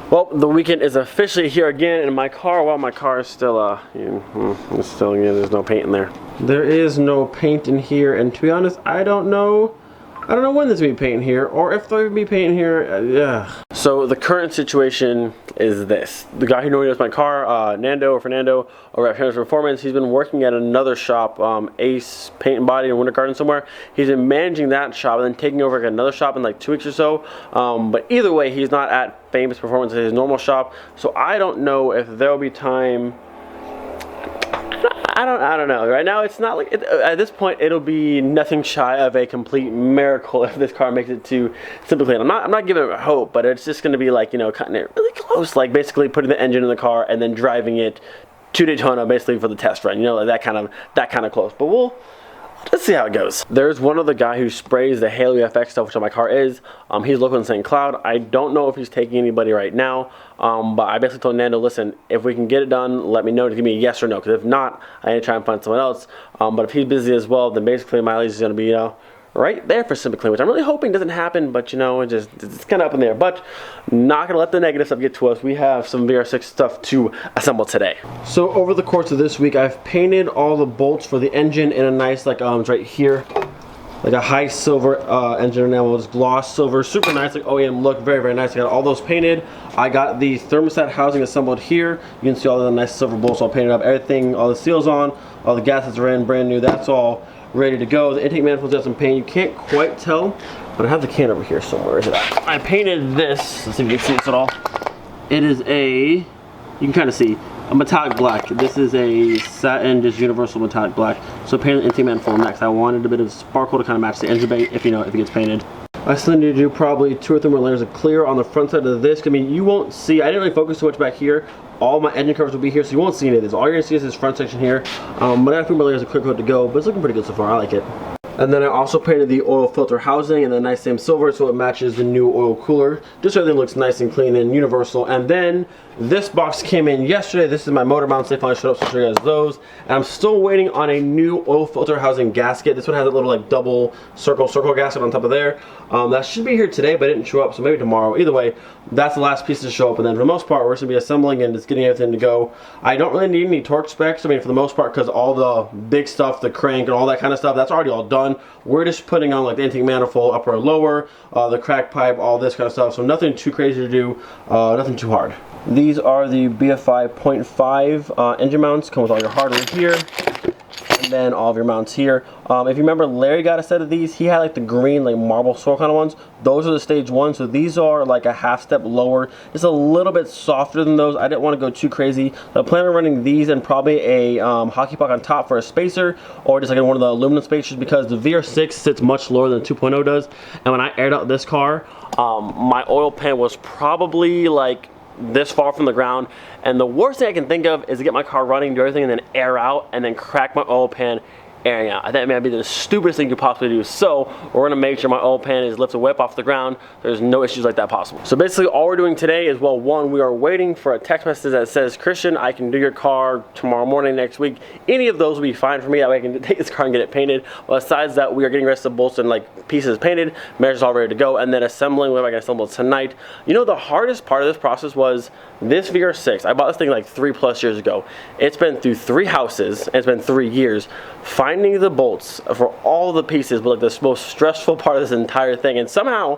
Well, the weekend is officially here again in my car. Well, my car is still, there's no paint in there. There is no paint in here, and to be honest, I don't know when there's gonna be paint in here, or if there'll be paint in here. So the current situation is this. The guy who normally does my car, Nando or Fernando, over at Parents Performance, he's been working at another shop, Ace Paint and Body in Winter Garden somewhere. He's been managing that shop and then taking over another shop in like 2 weeks or so. But either way, he's not at Famous Performance at his normal shop. So I don't know if there'll be time. I don't know. Right now, it's not like at this point it'll be nothing shy of a complete miracle if this car makes it to Simply Clean. I'm not giving it hope, but it's just going to be like, you know, cutting it really close, like basically putting the engine in the car and then driving it to Daytona basically for the test run. You know, like that kind of close. But let's see how it goes. There's one other guy who sprays the Halo VFX stuff, which on my car is. He's local in St. Cloud. I don't know if he's taking anybody right now, but I basically told Nando, listen, if we can get it done, let me know to give me a yes or no, because if not, I need to try and find someone else. But if he's busy as well, then basically my mileage is going to be, you know, right there for Simply Clean, which I'm really hoping doesn't happen, but you know, it's kind of up in there. But not gonna let the negative stuff get to us. We have some VR6 stuff to assemble today. So over the course of this week, I've painted all the bolts for the engine in a nice, like right here, like a high silver engine enamel. It's gloss silver, super nice, like OEM look, very, very nice. I got all those painted. I got the thermostat housing assembled here. You can see all the nice silver bolts all painted up. Everything, all the seals on, all the gaskets are in, brand new. That's all ready to go. The intake manifold's got some paint. You can't quite tell, but I have the can over here somewhere. Is it at? I painted this. Let's see if you can see this at all. It is you can kind of see, a metallic black. This is a satin, just universal metallic black. So painted the intake manifold next. I wanted a bit of sparkle to kind of match the engine bay if it gets painted. I still need to do probably 2 or 3 more layers of clear on the front side of this. I mean, you won't see, I didn't really focus too much back here. All my engine covers will be here, so you won't see any of this. All you're gonna see is this front section here. But I have a few more layers of clear coat to go, but it's looking pretty good so far. I like it. And then I also painted the oil filter housing in the nice same silver so it matches the new oil cooler. Just so everything looks nice and clean and universal. And then this box came in yesterday. This is my motor mounts. They finally showed up, so I'll show you guys those. And I'm still waiting on a new oil filter housing gasket. This one has a little like double circle gasket on top of there. That should be here today, but it didn't show up, so maybe tomorrow. Either way, that's the last piece to show up. And then for the most part, we're just gonna be assembling and just getting everything to go. I don't really need any torque specs. I mean, for the most part, because all the big stuff, the crank and all that kind of stuff, that's already all done. We're just putting on like the intake manifold, upper or lower, the crack pipe, all this kind of stuff. So nothing too crazy to do, nothing too hard. These are the BFI 0.5 engine mounts. Come with all your hardware here, and then all of your mounts here. If you remember, Larry got a set of these. He had like the green, like marble soil kind of ones. Those are the stage 1, so these are like a half step lower, just a little bit softer than those. I didn't want to go too crazy. So I plan on running these and probably a hockey puck on top for a spacer, or just like in one of the aluminum spacers, because the VR6 sits much lower than 2.0 does. And when I aired out this car, my oil pan was probably like this far from the ground, and the worst thing I can think of is to get my car running, do everything, and then air out, and then crack my oil pan airing out. I think that may be the stupidest thing you could possibly do. So we're gonna make sure my oil pan is lifted way up off the ground. There's no issues like that possible. So basically all we're doing today is, well, one, we are waiting for a text message that says, Christian, I can do your car tomorrow morning, next week. Any of those will be fine for me. That way I can take this car and get it painted. But besides that, we are getting rest of the bolts and like pieces painted, measures all ready to go, and then assembling whatever I can assemble tonight. You know, the hardest part of this process was this VR6. I bought this thing like 3+ years ago. It's been through 3 houses, and it's been 3 years. Finding the bolts for all the pieces was like the most stressful part of this entire thing, and somehow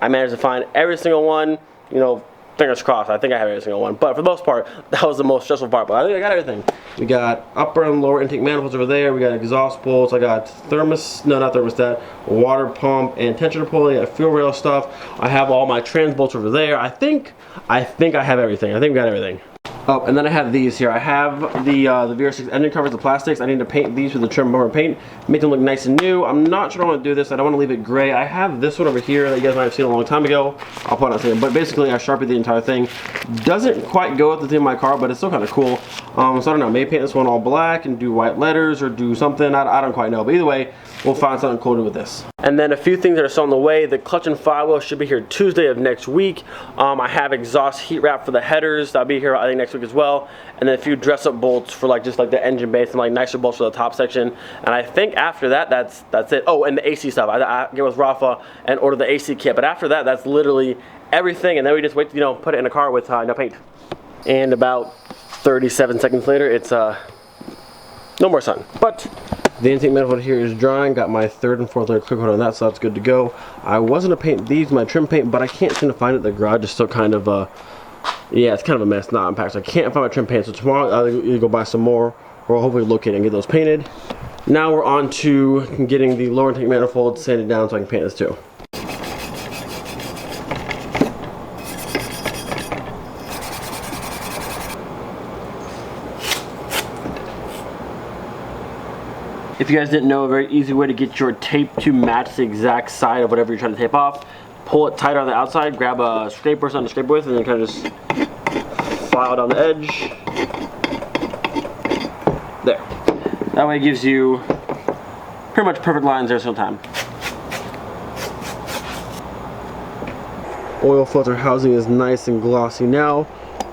I managed to find every single one. You know, fingers crossed, I think I have every single one, but for the most part, that was the most stressful part. But I think I got everything. We got upper and lower intake manifolds over there. We got exhaust bolts. I got thermostat, water pump, and tensioner pulley. I got fuel rail stuff. I have all my trans bolts over there. I think I have everything. I think we got everything. Oh, and then I have these here. I have the VR6 engine covers, the plastics. I need to paint these with the trim bumper paint, make them look nice and new. I'm not sure I want to do this. I don't want to leave it gray. I have this one over here that you guys might have seen a long time ago. I'll put it on screen. But basically, I sharpied the entire thing. Doesn't quite go with the theme of my car, but it's still kind of cool. So I don't know. Maybe paint this one all black and do white letters or do something. I don't quite know. But either way, we'll find something cool to do with this. And then a few things that are still on the way. The clutch and firewheel should be here Tuesday of next week. I have exhaust heat wrap for the headers. That'll be here I think next week as well. And then a few dress up bolts for like just like the engine base and like nicer bolts for the top section. And I think after that, that's it. Oh, and the AC stuff. I get with Rafa and order the AC kit. But after that, that's literally everything. And then we just wait to, you know, put it in a car with no paint. And about 37 seconds later, it's no more sun. But the intake manifold here is drying. Got my 3rd and 4th layer clear coat on that, so that's good to go. I was gonna paint these my trim paint, but I can't seem to find it. The garage is still kind of yeah, it's kind of a mess, not unpacked. So I can't find my trim paint. So tomorrow I'll either go buy some more, or I'll hopefully locate and get those painted. Now we're on to getting the lower intake manifold sanded down so I can paint this too. If you guys didn't know, a very easy way to get your tape to match the exact side of whatever you're trying to tape off. Pull it tight on the outside, grab a scraper or something to scrape with, and then kind of just file down the edge. There. That way it gives you pretty much perfect lines every single time. Oil filter housing is nice and glossy now.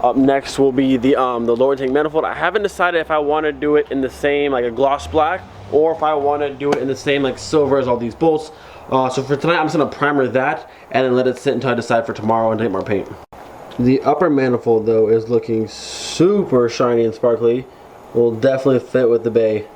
Up next will be the lower intake manifold. I haven't decided if I want to do it in the same like a gloss black, or if I want to do it in the same like silver as all these bolts. So for tonight, I'm just gonna primer that and then let it sit until I decide for tomorrow and take more paint. The upper manifold though is looking super shiny and sparkly. Will definitely fit with the bay.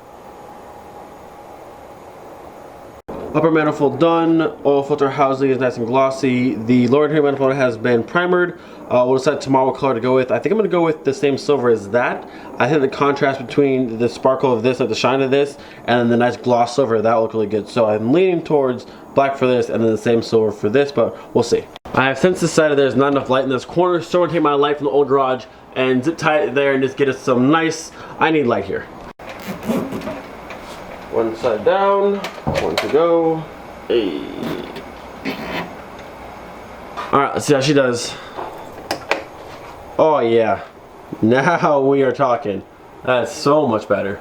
Upper manifold done. Oil filter housing is nice and glossy. The lower intake manifold has been primered. We'll decide tomorrow what color to go with. I think I'm going to go with the same silver as that. I think the contrast between the sparkle of this, like the shine of this, and then the nice gloss silver, that will look really good. So I'm leaning towards black for this and then the same silver for this, but we'll see. I have since decided there's not enough light in this corner, so I'm going to take my light from the old garage and zip tie it there and just get us some nice, I need light here. One side down, one to go. Hey. Alright, let's see how she does. Oh yeah, now we are talking. That's so much better.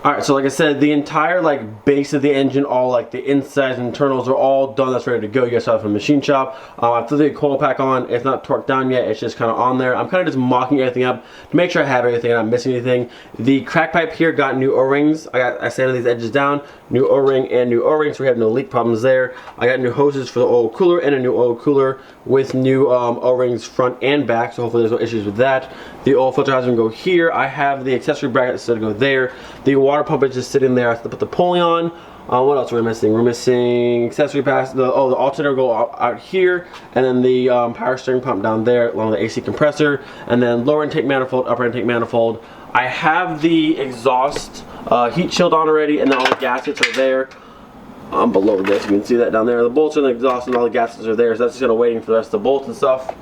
Alright, so like I said, the entire like base of the engine, all like the insides and internals are all done. That's ready to go. You guys saw it from the machine shop. I threw the coil pack on. It's not torqued down yet. It's just kind of on there. I'm kind of just mocking everything up to make sure I have everything and I'm not missing anything. The crack pipe here got new O-rings. I sanded these edges down. New O-ring and new O-rings, so we have no leak problems there. I got new hoses for the oil cooler and a new oil cooler with new O-rings front and back, so hopefully there's no issues with that. The oil filter has to go here. I have the accessory bracket to go there. The water pump is just sitting there. I have to put the pulley on. What else are we missing? We're missing accessory pass. The alternator will go out here, and then the power steering pump down there along with the AC compressor, and then lower intake manifold, upper intake manifold. I have the exhaust heat shield on already, and then all the gaskets are there. Below this, you can see that down there. The bolts and the exhaust and all the gaskets are there, so that's just kind of waiting for the rest of the bolts and stuff.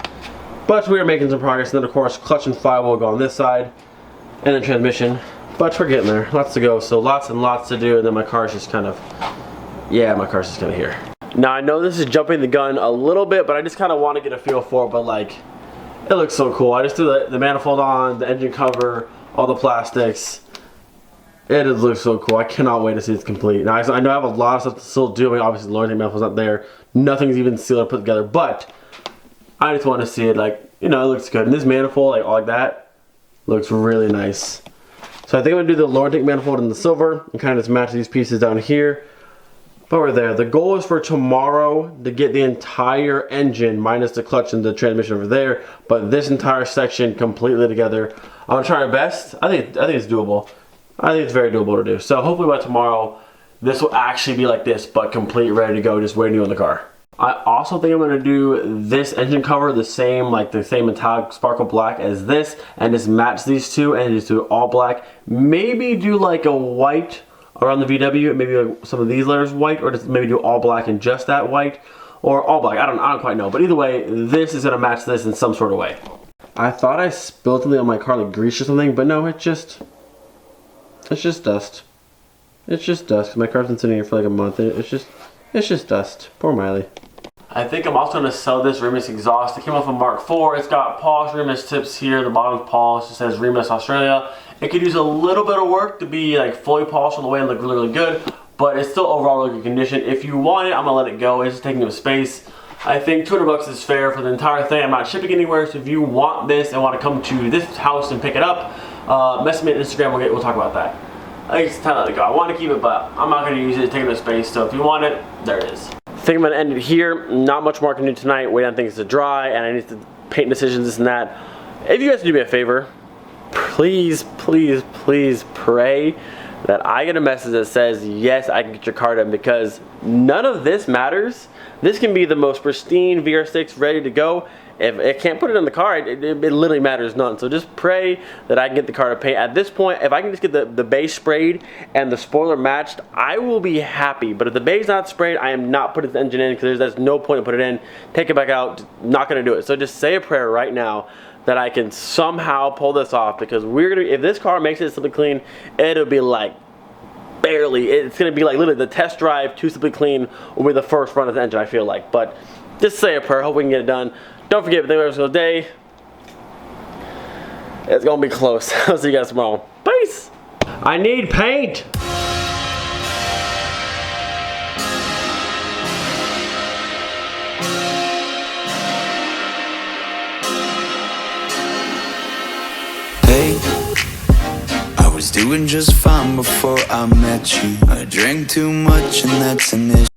But we are making some progress, and then of course clutch and firewheel will go on this side, and then transmission. But we're getting there, lots to go, so lots and lots to do, and then my car's just kind of, yeah, my car's just kind of here. Now I know this is jumping the gun a little bit, but I just kind of want to get a feel for it, but like, it looks so cool. I just threw the manifold on, the engine cover, all the plastics. It looks so cool. I cannot wait to see it's complete. Now I know I have a lot of stuff to still do. I mean, obviously the lower intake manifold's not there. Nothing's even sealed or put together, but I just want to see it, like, you know, it looks good. And this manifold, like all like that, looks really nice. So I think I'm going to do the lower intake manifold in the silver and kind of just match these pieces down here. But we're there. The goal is for tomorrow to get the entire engine, minus the clutch and the transmission over there, but this entire section completely together. I'm going to try my best. I think it's doable. I think it's very doable to do. So hopefully by tomorrow, this will actually be like this, but complete, ready to go, just waiting on the car. I also think I'm going to do this engine cover the same, like the same metallic sparkle black as this, and just match these two and just do it all black. Maybe do like a white around the VW, maybe like some of these letters white, or just maybe do all black and just that white, or all black. I don't quite know, but either way, this is going to match this in some sort of way. I thought I spilled something on my car, like grease or something, but no, it's just dust. It's just dust. My car's been sitting here for like a month. It's just dust. Poor Miley. I think I'm also going to sell this Remus exhaust. It came off a Mark IV. It's got polished Remus tips here. The bottom's polished. It says Remus Australia. It could use a little bit of work to be like fully polished all the way and look really, really good. but it's still overall really good condition. If you want it, I'm gonna let it go. It's just taking up space. I think $200 is fair for the entire thing. I'm not shipping anywhere, so if you want this and want to come to this house and pick it up, message me on Instagram. We'll talk about that. I think it's time to let it go. I want to keep it, but I'm not going to use it. It's taking up space. So if you want it, there it is. I think I'm going to end it here. Not much more I can do tonight. Wait on things to dry, and I need to paint decisions, this and that. If you guys do me a favor, please, please, please pray that I get a message that says, yes, I can get your car done, because none of this matters. This can be the most pristine VR6 ready to go. If it can't put it in the car, it literally matters none. So just pray that I can get the car to paint. At this point, if I can just get the base sprayed and the spoiler matched, I will be happy. But if the base not sprayed, I am not putting the engine in, because there's no point to put it in. Take it back out, not gonna do it. So just say a prayer right now that I can somehow pull this off, because if this car makes it Simply Clean, it'll be like barely. It's gonna be like literally the test drive to Simply Clean will be the first run of the engine, I feel like. But just say a prayer, hope we can get it done. Don't forget, every single day, it's gonna be close. I'll see you guys tomorrow. Peace. I need paint. Hey, I was doing just fine before I met you. I drank too much and that's an issue.